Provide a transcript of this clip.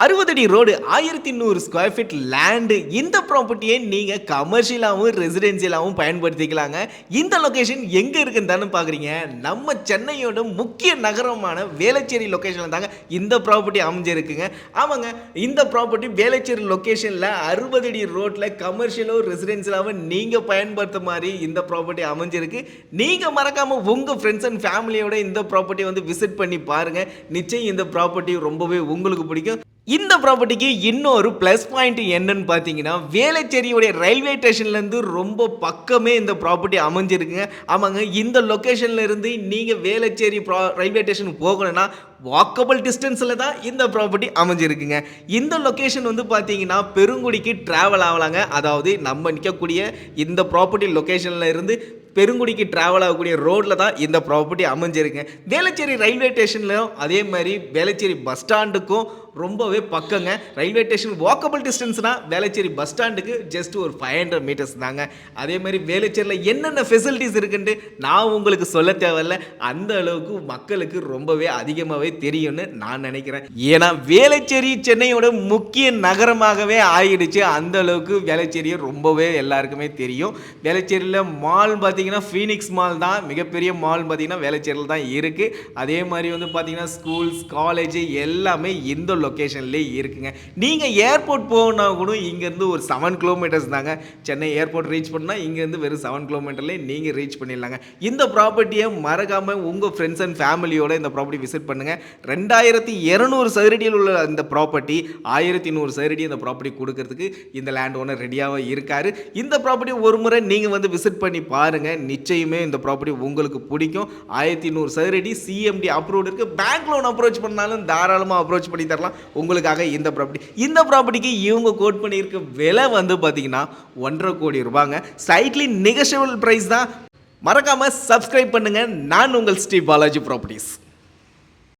60 அடி road 1100 square feet land. இந்த ப்ராப்பர்ட்டியை நீங்கள் கமர்ஷியலாகவும் ரெசிடென்சியலாகவும் பயன்படுத்திக்கலாங்க. இந்த லொக்கேஷன் எங்கே இருக்குன்னு தானே பார்க்குறீங்க. நம்ம சென்னையோட முக்கிய நகரமான வேளச்சேரி லொக்கேஷனில் தாங்க இந்த ப்ராப்பர்ட்டி அமைஞ்சிருக்குங்க. ஆமாங்க, இந்த ப்ராப்பர்ட்டி வேளச்சேரி லொக்கேஷனில் 60 அடி ரோட்டில் கமர்ஷியலோ ரெசிடென்சியலாகவும் நீங்கள் பயன்படுத்த மாதிரி இந்த ப்ராப்பர்ட்டி அமைஞ்சிருக்கு. நீங்கள் மறக்காமல் உங்கள் ஃப்ரெண்ட்ஸ் அண்ட் ஃபேமிலியோட இந்த ப்ராப்பர்ட்டியை வந்து விசிட் பண்ணி பாருங்கள். நிச்சயம் இந்த ப்ராப்பர்ட்டி ரொம்பவே உங்களுக்கு பிடிக்கும். இந்த ப்ராப்பர்ட்டிக்கு இன்னொரு ப்ளஸ் பாயிண்ட் என்னன்னு பார்த்தீங்கன்னா, வேளச்சேரியுடைய ரயில்வே ஸ்டேஷன்லேருந்து ரொம்ப பக்கமே இந்த ப்ராப்பர்ட்டி அமைஞ்சிருக்குங்க. ஆமாங்க, இந்த லொக்கேஷனில் இருந்து நீங்கள் வேளச்சேரி ரயில்வே ஸ்டேஷனுக்கு போகணும்னா வாக்கபிள் டிஸ்டன்ஸில் தான் இந்த ப்ராப்பர்ட்டி அமைஞ்சிருக்குங்க. இந்த லொக்கேஷன் வந்து பார்த்தீங்கன்னா பெருங்குடிக்கு ட்ராவல் ஆகலாங்க. அதாவது நம்ம நிற்கக்கூடிய இந்த ப்ராப்பர்ட்டி லொக்கேஷனில் இருந்து பெருங்குடிக்கு ட்ராவல் ஆகக்கூடிய ரோட்டில் தான் இந்த ப்ராப்பர்ட்டி அமைஞ்சிருக்குங்க. வேளச்சேரி ரயில்வே ஸ்டேஷன்லையும் அதே மாதிரி வேளச்சேரி பஸ் ஸ்டாண்டுக்கும் ரொம்பவே பக்கங்க. ரயில்வே ஸ்டேஷன் வாக்கபிள் டிஸ்டன்ஸ்னால் வேளச்சேரி பஸ் ஸ்டாண்டுக்கு ஜஸ்ட் ஒரு 500 மீட்டர்ஸ் தாங்க. அதே மாதிரி வேளச்சேரியில் என்னென்ன ஃபெசிலிட்டிஸ் இருக்குன்ட்டு நான் உங்களுக்கு சொல்ல தேவையில்ல. அந்த அளவுக்கு மக்களுக்கு ரொம்பவே அதிகமாகவே தெரியும்னு நான் நினைக்கிறேன். ஏன்னா வேளச்சேரி சென்னையோட முக்கிய நகரமாகவே ஆயிடுச்சு. அந்த அளவுக்கு வேளச்சேரியை ரொம்பவே எல்லாருக்குமே தெரியும். வேளச்சேரியில் மால் பார்த்தீங்கன்னா ஃபீனிக்ஸ் மால் தான் மிகப்பெரிய மால். பார்த்தீங்கன்னா வேளச்சேரியில் தான் இருக்குது. அதே மாதிரி வந்து பார்த்தீங்கன்னா ஸ்கூல்ஸ், காலேஜ் எல்லாமே இந்த லொக்கேஷன்லேயே இருக்குங்க. நீங்கள் ஏர்போர்ட் போகணுன்னா கூட இங்கேருந்து ஒரு 7 கிலோமீட்டர்ஸ் தாங்க. சென்னை ஏர்போர்ட் ரீச் பண்ணால் இங்கேருந்து வெறும் 7 கிலோமீட்டர்லேயே நீங்கள் ரீச் பண்ணிடலாங்க. இந்த ப்ராப்பர்ட்டியை மறக்காமல் உங்கள் ஃப்ரெண்ட்ஸ் அண்ட் ஃபேமிலியோட இந்த ப்ராப்பர்ட்டி விசிட் பண்ணுங்கள். 2200 சதுரடியில் உள்ள இந்த ப்ராப்பர்ட்டி 1100 சதுரடி இந்த ப்ராப்பர்ட்டி கொடுக்கறதுக்கு இந்த லேண்ட் ஓனர் ரெடியாக இருக்காரு. இந்த ப்ராப்பர்ட்டி ஒரு முறை நீங்கள் வந்து விசிட் பண்ணி பாருங்கள். நிச்சயமே இந்த ப்ராப்பர்ட்டி உங்களுக்கு பிடிக்கும். 1100 சதுரடி சிஎம்டி அப்ரூவ்டு இருக்குது. பேங்க் லோன் அப்ரோச் பண்ணாலும் தாராளமாக அப்ரோச் பண்ணி தரலாம் உங்களுக்காக. இந்த ப்ராப்பர்ட்டிக்கு இவங்க கோட் பண்ணியிருக்க விலை வந்து பார்த்தீங்கன்னா 1.5 கோடி ரூபாங்க. ஸ்லைட்லி நெகோஷியபிள் பிரைஸ் தான். மறக்காம சப்ஸ்கிரைப் பண்ணுங்க. நான் உங்கள் ஸ்ரீ பாலாஜி ப்ராப்பர்ட்டிஸ்.